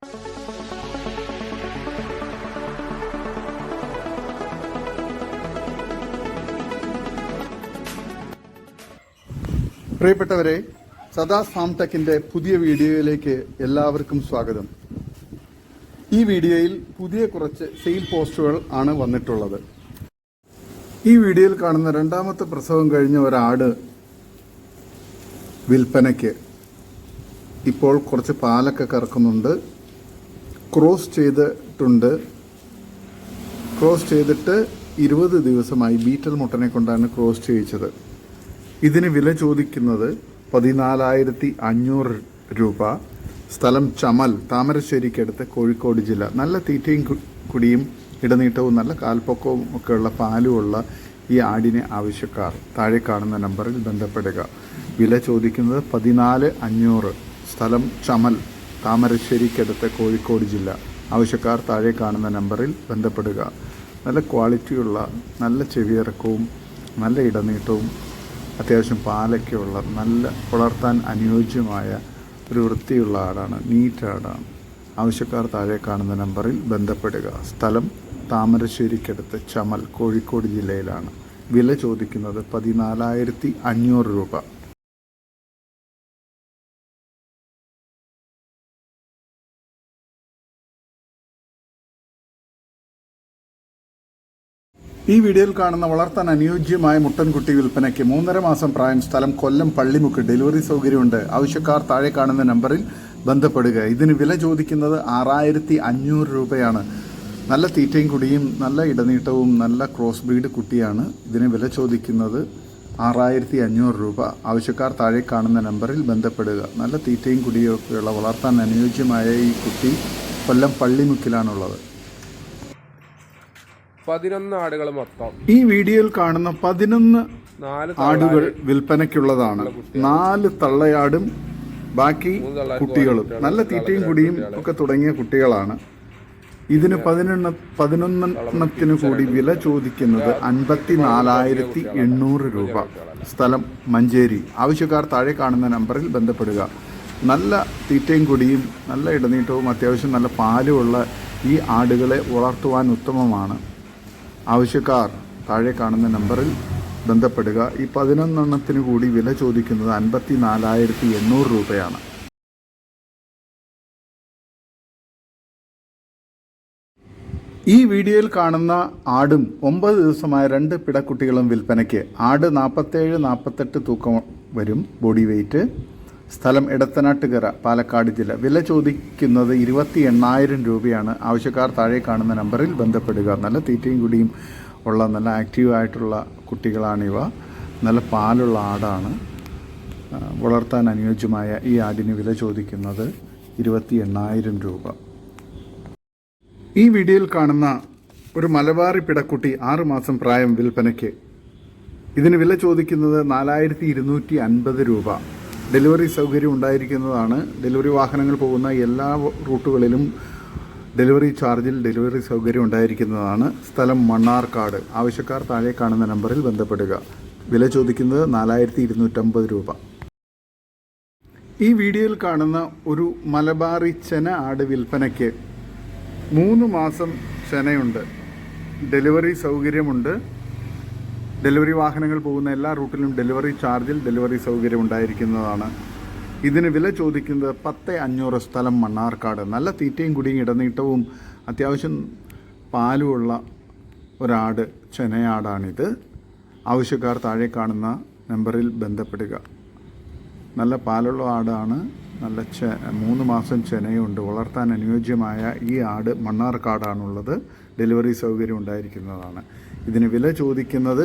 പ്രിയപ്പെട്ടവരെ, സദാസ് ഫാം ടെക്കിന്റെ പുതിയ വീഡിയോയിലേക്ക് എല്ലാവർക്കും സ്വാഗതം. ഈ വീഡിയോയിൽ പുതിയ കുറച്ച് സെയിൽ പോസ്റ്റുകൾ ആണ് വന്നിട്ടുള്ളത്. ഈ വീഡിയോയിൽ കാണുന്ന രണ്ടാമത്തെ പ്രസവം കഴിഞ്ഞ ഒരാട് വിൽപ്പനയ്ക്ക്. ഇപ്പോൾ കുറച്ച് പാലൊക്കെ കറക്കുന്നുണ്ട്. ക്രോസ് ചെയ്തിട്ട് 20 ദിവസമായി ബീറ്റൽ മുട്ടനെ കൊണ്ടാണ് ക്രോസ് ചെയ്യിച്ചത്. ഇതിന് വില ചോദിക്കുന്നത് 14,500 രൂപ. സ്ഥലം ചമൽ, താമരശ്ശേരിക്കടുത്ത്, കോഴിക്കോട് ജില്ല. നല്ല തീറ്റയും കുടിയും ഇടനീട്ടവും നല്ല കാൽപ്പൊക്കവും ഒക്കെയുള്ള പാലുമുള്ള ഈ ആടിനെ ആവശ്യക്കാർ താഴെ കാണുന്ന നമ്പറിൽ ബന്ധപ്പെടുക. വില ചോദിക്കുന്നത് 14,500. സ്ഥലം ചമൽ, താമരശ്ശേരിക്കടുത്ത്, കോഴിക്കോട് ജില്ല. ആവശ്യക്കാർ താഴെ കാണുന്ന നമ്പറിൽ ബന്ധപ്പെടുക. നല്ല ക്വാളിറ്റിയുള്ള, നല്ല ചെവിയിറക്കവും നല്ല ഇടനീട്ടവും അത്യാവശ്യം പാലൊക്കെയുള്ള, നല്ല വളർത്താൻ അനുയോജ്യമായ ഒരു വൃത്തിയുള്ള ആടാണ്, നീറ്റ് ആടാണ്. ആവശ്യക്കാർ താഴെ കാണുന്ന നമ്പറിൽ ബന്ധപ്പെടുക. സ്ഥലം താമരശ്ശേരിക്കടുത്ത്, ചമൽ, കോഴിക്കോട് ജില്ലയിലാണ്. വില ചോദിക്കുന്നത് 14,500 രൂപ. ഈ വീഡിയോയിൽ കാണുന്ന വളർത്താൻ അനുയോജ്യമായ മുട്ടൻകുട്ടി വിൽപ്പനയ്ക്ക്. 3.5 മാസം പ്രായം. സ്ഥലം കൊല്ലം പള്ളിമുക്ക്. ഡെലിവറി സൗകര്യമുണ്ട്. ആവശ്യക്കാർ താഴെ കാണുന്ന നമ്പറിൽ ബന്ധപ്പെടുക. ഇതിന് വില ചോദിക്കുന്നത് 6,500 രൂപയാണ്. നല്ല തീറ്റയും കുടിയും നല്ല ഇടനീട്ടവും നല്ല ക്രോസ് ബ്രീഡ് കുട്ടിയാണ്. ഇതിന് വില ചോദിക്കുന്നത് 6,500 രൂപ. ആവശ്യക്കാർ താഴെ കാണുന്ന നമ്പറിൽ ബന്ധപ്പെടുക. നല്ല തീറ്റയും കുടിയൊക്കെയുള്ള വളർത്താൻ അനുയോജ്യമായ ഈ കുട്ടി കൊല്ലം പള്ളിമുക്കിലാണുള്ളത്. 11 ആടുകൾ മൊത്തം. ഈ വീഡിയോയിൽ കാണുന്ന 11 ആടുകൾ വിൽപ്പനയ്ക്കുള്ളതാണ്. 4 തള്ളയാടും ബാക്കി കുട്ടികളും. നല്ല തീറ്റയും കുടിയും ഒക്കെ തുടങ്ങിയ കുട്ടികളാണ്. ഇതിന് 11 കൂടി വില ചോദിക്കുന്നത് 54,800 രൂപ. സ്ഥലം മഞ്ചേരി. ആവശ്യക്കാർ താഴെ കാണുന്ന നമ്പറിൽ ബന്ധപ്പെടുക. നല്ല തീറ്റയും കുടിയും നല്ല ഇടനീട്ടവും അത്യാവശ്യം നല്ല പാലുമുള്ള ഈ ആടുകളെ വളർത്തുവാൻ ഉത്തമമാണ്. ആവശ്യക്കാർ താഴെ കാണുന്ന നമ്പറിൽ ബന്ധപ്പെടുക. ഈ 11 കൂടി വില ചോദിക്കുന്നത് 54,800 രൂപയാണ്. ഈ വീഡിയോയിൽ കാണുന്ന ആടും 9 ദിവസമായ 2 പിടക്കുട്ടികളും വിൽപ്പനയ്ക്ക്. ആട് 47-48 തൂക്കം വരും, ബോഡി വെയ്റ്റ്. സ്ഥലം എടത്തനാട്ടുകര, പാലക്കാട് ജില്ല. വില ചോദിക്കുന്നത് 28,000 രൂപയാണ്. ആവശ്യക്കാർ താഴെ കാണുന്ന നമ്പറിൽ ബന്ധപ്പെടുക. നല്ല തീറ്റയും കുടിയും ഉള്ള നല്ല ആക്റ്റീവായിട്ടുള്ള കുട്ടികളാണിവ. നല്ല പാലുള്ള ആടാണ്. വളർത്താൻ അനുയോജ്യമായ ഈ ആടിന് വില ചോദിക്കുന്നത് 28,000 രൂപ. ഈ വീഡിയോയിൽ കാണുന്ന ഒരു മലബാറി പിടക്കുട്ടി 6 മാസം പ്രായം വിൽപ്പനയ്ക്ക്. ഇതിന് വില ചോദിക്കുന്നത് 4,250 രൂപ. ഡെലിവറി സൗകര്യം ഉണ്ടായിരിക്കുന്നതാണ്. ഡെലിവറി വാഹനങ്ങൾ പോകുന്ന എല്ലാ റൂട്ടുകളിലും ഡെലിവറി ചാർജിൽ ഡെലിവറി സൗകര്യം ഉണ്ടായിരിക്കുന്നതാണ്. സ്ഥലം മണ്ണാർക്കാട്. ആവശ്യക്കാർ താഴെ കാണുന്ന നമ്പറിൽ ബന്ധപ്പെടുക. വില ചോദിക്കുന്നത് 4,250 രൂപ. ഈ വീഡിയോയിൽ കാണുന്ന ഒരു മലബാറി ചെന ആട് വിൽപ്പനയ്ക്ക്. 3 മാസം ചെനയുണ്ട്. ഡെലിവറി സൗകര്യമുണ്ട്. ഡെലിവറി വാഹനങ്ങൾ പോകുന്ന എല്ലാ റൂട്ടിലും ഡെലിവറി ചാർജിൽ ഡെലിവറി സൗകര്യം ഉണ്ടായിരിക്കുന്നതാണ്. ഇതിന് വില ചോദിക്കുന്നത് 10,500. സ്ഥലം മണ്ണാർക്കാട്. നല്ല തീറ്റയും കുടിയും ഇടനീട്ടവും അത്യാവശ്യം പാലുമുള്ള ഒരാട്, ചെനയാടാണിത്. ആവശ്യക്കാർ താഴെ കാണുന്ന നമ്പറിൽ ബന്ധപ്പെടുക. നല്ല പാലുള്ള ആടാണ്. നല്ല 3 മാസം ചെനയുണ്ട്. വളർത്താൻ അനുയോജ്യമായ ഈ ആട് മണ്ണാർക്കാടാണുള്ളത്. ഡെലിവറി സൗകര്യം ഉണ്ടായിരിക്കുന്നതാണ്. ഇതിന് വില ചോദിക്കുന്നത്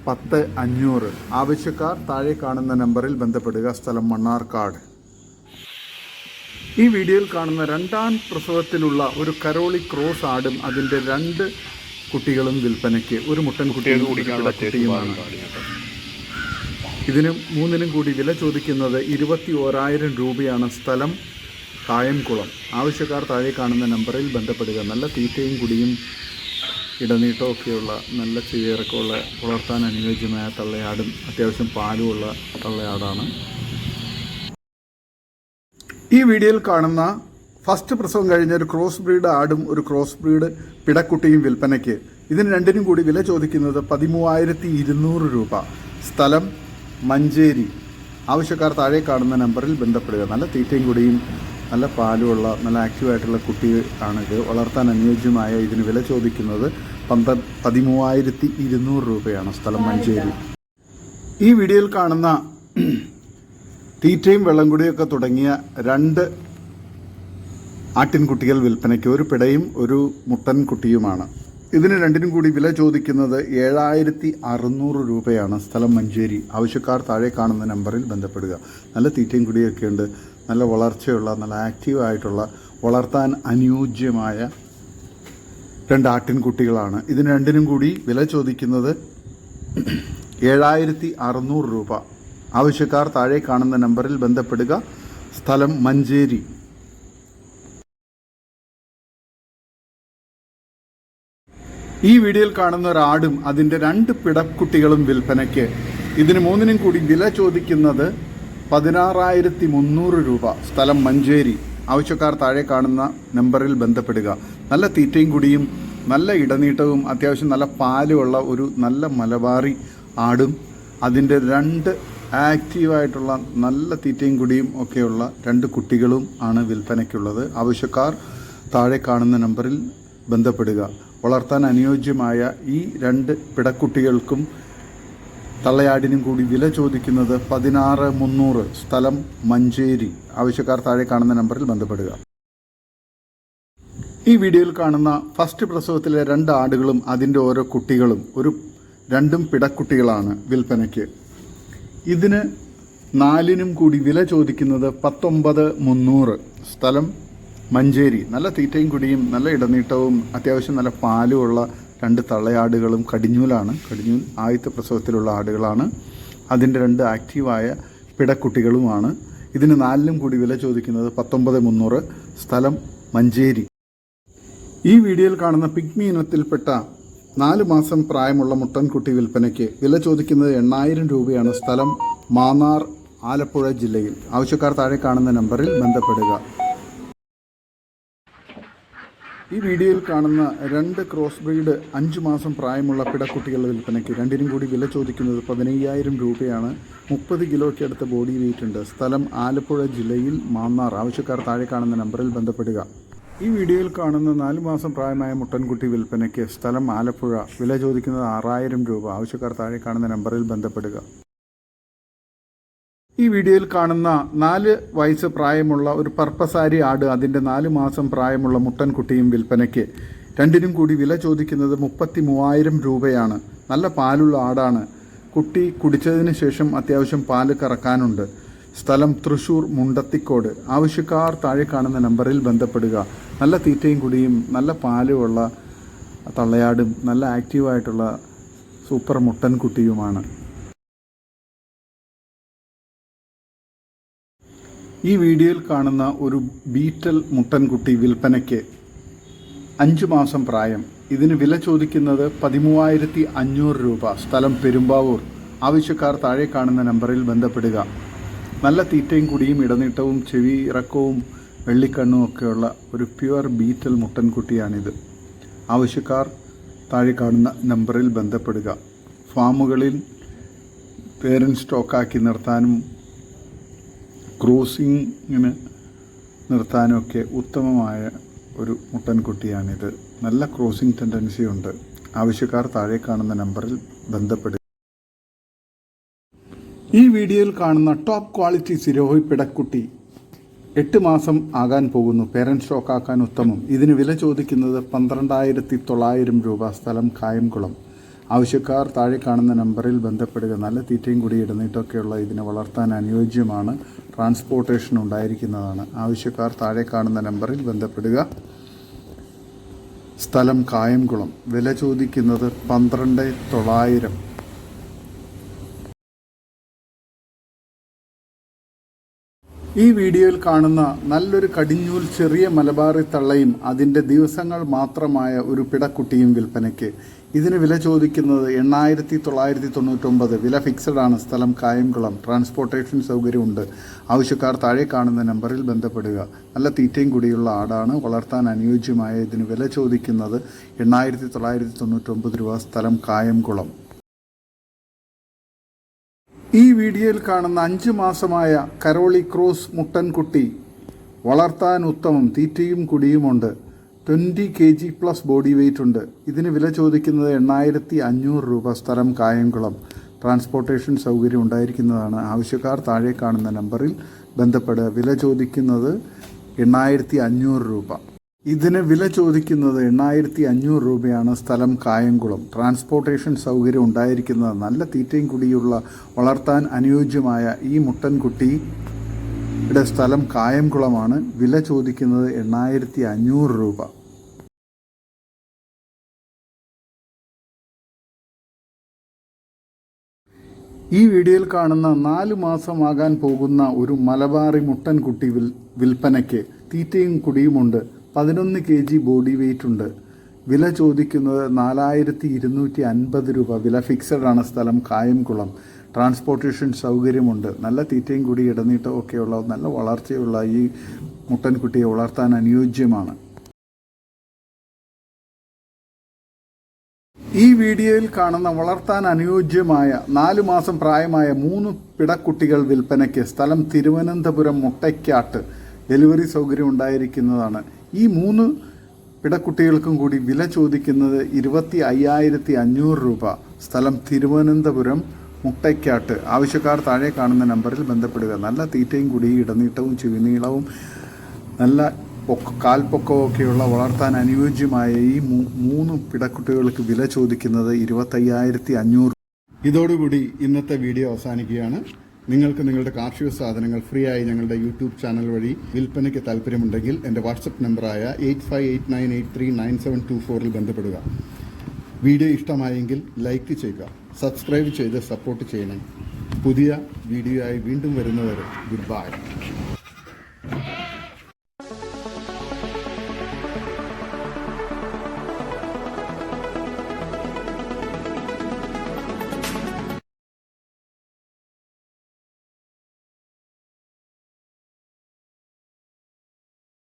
10,500. ആവശ്യക്കാർ താഴെ കാണുന്ന നമ്പറിൽ ബന്ധപ്പെടുക. സ്ഥലം മണ്ണാർക്കാട്. ഈ വീഡിയോയിൽ കാണുന്ന 2ാം പ്രസവത്തിലുള്ള ഒരു കരോളി ക്രോസ് ആടും അതിൻ്റെ 2 കുട്ടികളും വിൽപ്പനയ്ക്ക്. ഒരു മുട്ടൻ കുട്ടിയുമാണ്. ഇതിനും 3 കൂടി വില ചോദിക്കുന്നത് 21,000 രൂപയാണ്. സ്ഥലം കായംകുളം. ആവശ്യക്കാർ താഴെ കാണുന്ന നമ്പറിൽ ബന്ധപ്പെടുക. നല്ല തീറ്റയും കുടിയും ഇടനീട്ടമൊക്കെയുള്ള നല്ല ചെവിയിറക്കമുള്ള വളർത്താൻ അനുയോജ്യമായ തള്ളയാടും അത്യാവശ്യം പാലുമുള്ള തള്ളയാടാണ്. ഈ വീഡിയോയിൽ കാണുന്ന ഫസ്റ്റ് പ്രസവം കഴിഞ്ഞ ഒരു ക്രോസ് ബ്രീഡ് ആടും ഒരു ക്രോസ് ബ്രീഡ് പിടക്കുട്ടിയും വിൽപ്പനയ്ക്ക്. ഇതിന് രണ്ടിനും കൂടി വില ചോദിക്കുന്നത് 13,200 രൂപ. സ്ഥലം മഞ്ചേരി. ആവശ്യക്കാർ താഴെ കാണുന്ന നമ്പറിൽ ബന്ധപ്പെടുക. നല്ല തീറ്റയും കൂടിയും നല്ല പാലുമുള്ള നല്ല ആക്റ്റീവായിട്ടുള്ള കുട്ടി ആണിത്. വളർത്താൻ അനുയോജ്യമായ ഇതിന് വില ചോദിക്കുന്നത് 13,200 രൂപയാണ്. സ്ഥലം മഞ്ചേരി. ഈ വീഡിയോയിൽ കാണുന്ന തീറ്റയും വെള്ളം കുടിയൊക്കെ തുടങ്ങിയ 2 ആട്ടിൻകുട്ടികൾ വിൽപ്പനയ്ക്ക്. ഒരു പിടയും ഒരു മുട്ടൻ കുട്ടിയുമാണ്. ഇതിന് രണ്ടിനും കൂടി വില ചോദിക്കുന്നത് 7,600 രൂപയാണ്. സ്ഥലം മഞ്ചേരി. ആവശ്യക്കാർ താഴെ കാണുന്ന നമ്പറിൽ ബന്ധപ്പെടുക. നല്ല തീറ്റയും കുടിയൊക്കെ ഉണ്ട്. നല്ല വളർച്ചയുള്ള നല്ല ആക്റ്റീവായിട്ടുള്ള വളർത്താൻ അനുയോജ്യമായ 2 ആട്ടിൻകുട്ടികളാണ്. ഇതിന് രണ്ടിനും കൂടി വില ചോദിക്കുന്നത് 7,600 രൂപ. ആവശ്യക്കാർ താഴെ കാണുന്ന നമ്പറിൽ ബന്ധപ്പെടുക. സ്ഥലം മഞ്ചേരി. ഈ വീഡിയോയിൽ കാണുന്ന ഒരാടും അതിൻ്റെ 2 പിടക്കുട്ടികളും വിൽപ്പനയ്ക്ക്. ഇതിന് 3നും കൂടി വില ചോദിക്കുന്നത് 16,300 രൂപ. സ്ഥലം മഞ്ചേരി. ആവശ്യക്കാർ താഴെ കാണുന്ന നമ്പറിൽ ബന്ധപ്പെടുക. നല്ല തീറ്റയും കുടിയും നല്ല ഇടനീട്ടവും അത്യാവശ്യം നല്ല പാലുമുള്ള ഒരു നല്ല മലബാറി ആടും അതിൻ്റെ 2 ആക്റ്റീവായിട്ടുള്ള നല്ല തീറ്റയും കുടിയും ഒക്കെയുള്ള 2 കുട്ടികളും ആണ് വിൽപ്പനയ്ക്കുള്ളത്. ആവശ്യക്കാർ താഴെ കാണുന്ന നമ്പറിൽ ബന്ധപ്പെടുക. വളർത്താൻ അനുയോജ്യമായ ഈ 2 പിടക്കുട്ടികൾക്കും തള്ളയാടിനും കൂടി വില ചോദിക്കുന്നത് 16,300. സ്ഥലം മഞ്ചേരി. ആവശ്യക്കാർ താഴെ കാണുന്ന നമ്പറിൽ ബന്ധപ്പെടുക. ഈ വീഡിയോയിൽ കാണുന്ന ഫസ്റ്റ് പ്രസവത്തിലെ 2 ആടുകളും അതിൻ്റെ ഓരോ കുട്ടികളും 2 പിടക്കുട്ടികളാണ് വിൽപ്പനയ്ക്ക്. ഇതിന് 4നും കൂടി വില ചോദിക്കുന്നത് 19,300. സ്ഥലം മഞ്ചേരി. നല്ല തീറ്റയും കുടിയും നല്ല ഇടനീട്ടവും അത്യാവശ്യം നല്ല പാലുമുള്ള 2 തള്ളയാടുകളും കടിഞ്ഞൂലാണ്. കടിഞ്ഞൂൽ ആദ്യത്തെ പ്രസവത്തിലുള്ള ആടുകളാണ്. അതിൻ്റെ 2 ആക്റ്റീവായ പിടക്കുട്ടികളുമാണ്. ഇതിന് 4നും കൂടി വില ചോദിക്കുന്നത് 19,300. സ്ഥലം മഞ്ചേരി. ഈ വീഡിയോയിൽ കാണുന്ന പിഗ്മി ഇനത്തിൽപ്പെട്ട 4 മാസം പ്രായമുള്ള മുട്ടൻകുട്ടി വിൽപ്പനയ്ക്ക്. വില ചോദിക്കുന്നത് 8,000 രൂപയാണ്. സ്ഥലം മാന്നാർ, ആലപ്പുഴ ജില്ലയിൽ. ആവശ്യക്കാർ താഴെ കാണുന്ന നമ്പറിൽ ബന്ധപ്പെടുക. ഈ വീഡിയോയിൽ കാണുന്ന 2 ക്രോസ് ബ്രീഡ് 5 മാസം പ്രായമുള്ള പിടക്കുട്ടികൾ വിൽപ്പനയ്ക്ക്. രണ്ടിനും കൂടി വില ചോദിക്കുന്നത് 15,000 രൂപയാണ്. 30 കിലോയ്ക്ക് അടുത്ത ബോഡി വെയിറ്റ് ഉണ്ട്. സ്ഥലം ആലപ്പുഴ ജില്ലയിൽ മാന്നാർ. ആവശ്യക്കാർ താഴെ കാണുന്ന നമ്പറിൽ ബന്ധപ്പെടുക. ഈ വീഡിയോയിൽ കാണുന്ന 4 മാസം പ്രായമായ മുട്ടൻകുട്ടി വിൽപ്പനയ്ക്ക്. സ്ഥലം ആലപ്പുഴ. വില ചോദിക്കുന്നത് 6,000 രൂപ. ആവശ്യക്കാർ താഴെ കാണുന്ന നമ്പറിൽ ബന്ധപ്പെടുക. ഈ വീഡിയോയിൽ കാണുന്ന 4 വയസ്സ് പ്രായമുള്ള ഒരു പർപ്പസാരി ആട് അതിൻ്റെ 4 മാസം പ്രായമുള്ള മുട്ടൻകുട്ടിയും വിൽപ്പനയ്ക്ക്. രണ്ടിനും കൂടി വില ചോദിക്കുന്നത് 33,000 രൂപയാണ്. നല്ല പാലുള്ള ആടാണ്. കുട്ടി കുടിച്ചതിന് ശേഷം അത്യാവശ്യം പാല് കറക്കാനുണ്ട്. സ്ഥലം തൃശ്ശൂർ മുണ്ടത്തിക്കോട്. ആവശ്യക്കാർ താഴെ കാണുന്ന നമ്പറിൽ ബന്ധപ്പെടുക. നല്ല തീറ്റയും കുടിയും നല്ല പാലുമുള്ള തള്ളയാടും നല്ല ആക്റ്റീവായിട്ടുള്ള സൂപ്പർ മുട്ടൻകുട്ടിയുമാണ്. ഈ വീഡിയോയിൽ കാണുന്ന ഒരു ബീറ്റൽ മുട്ടൻകുട്ടി വിൽപ്പനയ്ക്ക്. 5 മാസം പ്രായം. ഇതിന് വില ചോദിക്കുന്നത് 13,500 രൂപ. സ്ഥലം പെരുമ്പാവൂർ. ആവശ്യക്കാർ താഴെ കാണുന്ന നമ്പറിൽ ബന്ധപ്പെടുക. നല്ല തീറ്റയും കുടിയും ഇടനീട്ടവും ചെവി ഇറക്കവും വെള്ളിക്കണ്ണും ഒക്കെയുള്ള ഒരു പ്യുവർ ബീറ്റൽ മുട്ടൻകുട്ടിയാണിത്. ആവശ്യക്കാർ താഴെ കാണുന്ന നമ്പറിൽ ബന്ധപ്പെടുക. ഫാമുകളിൽ പേരൻറ് സ്റ്റോക്കാക്കി നിർത്താനും ക്രൂസിങ്ങിന് നിർത്താനുമൊക്കെ ഉത്തമമായ ഒരു മുട്ടൻകുട്ടിയാണിത്. നല്ല ക്രോസിംഗ് ടെൻഡൻസി ഉണ്ട്. ആവശ്യക്കാർ താഴെ കാണുന്ന നമ്പറിൽ ബന്ധപ്പെടുക. ഈ വീഡിയോയിൽ കാണുന്ന ടോപ്പ് ക്വാളിറ്റി സിരോഹി പിടക്കുട്ടി 8 മാസം ആകാൻ പോകുന്നു. പേരൻറ് സ്റ്റോക്കാക്കാൻ ഉത്തമം. ഇതിന് വില ചോദിക്കുന്നത് 12,900 രൂപ. സ്ഥലം കായംകുളം. ആവശ്യക്കാർ താഴെ കാണുന്ന നമ്പറിൽ ബന്ധപ്പെടുക. നല്ല തീറ്റയും കൂടി ഇടനീട്ടൊക്കെയുള്ള ഇതിനെ വളർത്താൻ അനുയോജ്യമാണ്. ട്രാൻസ്പോർട്ടേഷൻ ഉണ്ടായിരിക്കുന്നതാണ്. ആവശ്യക്കാർ താഴെ കാണുന്ന നമ്പറിൽ ബന്ധപ്പെടുക. സ്ഥലം കായംകുളം. വില ചോദിക്കുന്നത് 12,900. ഈ വീഡിയോയിൽ കാണുന്ന നല്ലൊരു കടിഞ്ഞൂൽ ചെറിയ മലബാറി തള്ളയും അതിൻ്റെ ദിവസങ്ങൾ മാത്രമായ ഒരു പിടക്കുട്ടിയും വിൽപ്പനയ്ക്ക്. ഇതിന് വില ചോദിക്കുന്നത് 8,999. വില ഫിക്സഡാണ്. സ്ഥലം കായംകുളം. ട്രാൻസ്പോർട്ടേഷൻ സൗകര്യമുണ്ട്. ആവശ്യക്കാർ താഴെ കാണുന്ന നമ്പറിൽ ബന്ധപ്പെടുക. നല്ല തീറ്റയും കൂടിയുള്ള ആടാണ്. വളർത്താൻ അനുയോജ്യമായ ഇതിന് വില ചോദിക്കുന്നത് 8,999 രൂപ. സ്ഥലം കായംകുളം. ഈ വീഡിയോയിൽ കാണുന്ന 5 മാസമായ കരോളി ക്രോസ് മുട്ടൻകുട്ടി വളർത്താൻ ഉത്തമം. തീറ്റയും കുടിയുമുണ്ട്. 20 kg പ്ലസ് ബോഡി വെയ്റ്റ് ഉണ്ട്. ഇതിന് വില ചോദിക്കുന്നത് 8,500 രൂപ. സ്ഥലം കായംകുളം. ട്രാൻസ്പോർട്ടേഷൻ സൗകര്യം ഉണ്ടായിരിക്കുന്നതാണ്. ആവശ്യക്കാർ താഴെ കാണുന്ന നമ്പറിൽ ബന്ധപ്പെടുക. വില ചോദിക്കുന്നത് 8,500 രൂപ. ഇതിന് വില ചോദിക്കുന്നത് 8,500 രൂപയാണ്. സ്ഥലം കായംകുളം. ട്രാൻസ്പോർട്ടേഷൻ സൗകര്യം ഉണ്ടായിരിക്കുന്നത്. നല്ല തീറ്റയും കുടിയുള്ള വളർത്താൻ അനുയോജ്യമായ ഈ മുട്ടൻകുട്ടിയുടെ സ്ഥലം കായംകുളമാണ്. വില ചോദിക്കുന്നത് 8,500 രൂപ. ഈ വീഡിയോയിൽ കാണുന്ന 4 മാസമാകാൻ പോകുന്ന ഒരു മലബാറി മുട്ടൻകുട്ടി വിൽപ്പനയ്ക്ക്. തീറ്റയും കുടിയുമുണ്ട്. 11 kg ബോഡി വെയ്റ്റ് ഉണ്ട്. വില ചോദിക്കുന്നത് 4,250 രൂപ. വില ഫിക്സഡാണ്. സ്ഥലം കായംകുളം. ട്രാൻസ്പോർട്ടേഷൻ സൗകര്യമുണ്ട്. നല്ല തീറ്റയും കൂടി ഇടനീട്ടം ഒക്കെയുള്ള നല്ല വളർച്ചയുള്ള ഈ മുട്ടൻകുട്ടിയെ വളർത്താൻ അനുയോജ്യമാണ്. ഈ വീഡിയോയിൽ കാണുന്ന വളർത്താൻ അനുയോജ്യമായ 4 മാസം പ്രായമായ 3 പിടക്കുട്ടികൾ വിൽപ്പനയ്ക്ക്. സ്ഥലം തിരുവനന്തപുരം മുട്ടയ്ക്കാട്ട്. ഡെലിവറി സൗകര്യം ഉണ്ടായിരിക്കുന്നതാണ്. ഈ 3 പിടക്കുട്ടികൾക്കും കൂടി വില ചോദിക്കുന്നത് 25,500 രൂപ. സ്ഥലം തിരുവനന്തപുരം മുട്ടയ്ക്കാട്ട്. ആവശ്യക്കാർ താഴെ കാണുന്ന നമ്പറിൽ ബന്ധപ്പെടുക. നല്ല തീറ്റയും കൂടി ഇടനീട്ടവും ചെവിനീളവും നല്ല കാൽപ്പൊക്കവും ഒക്കെയുള്ള വളർത്താൻ അനുയോജ്യമായ ഈ 3 പിടക്കുട്ടികൾക്ക് വില ചോദിക്കുന്നത് 25,500. ഇതോടുകൂടി ഇന്നത്തെ വീഡിയോ അവസാനിക്കുകയാണ്. നിങ്ങൾക്ക് നിങ്ങളുടെ കാർഷിക സാധനങ്ങൾ ഫ്രീ ആയി ഞങ്ങളുടെ യൂട്യൂബ് ചാനൽ വഴി വിൽപ്പനയ്ക്ക് താല്പര്യമുണ്ടെങ്കിൽ എൻ്റെ വാട്സപ്പ് നമ്പറായ 8589839724 ബന്ധപ്പെടുക. വീഡിയോ ഇഷ്ടമായെങ്കിൽ ലൈക്ക് ചെയ്യുക. സബ്സ്ക്രൈബ് ചെയ്ത് സപ്പോർട്ട് ചെയ്യണം. പുതിയ വീഡിയോ ആയി വീണ്ടും വരുന്നവരെ ഗുഡ് ബൈ.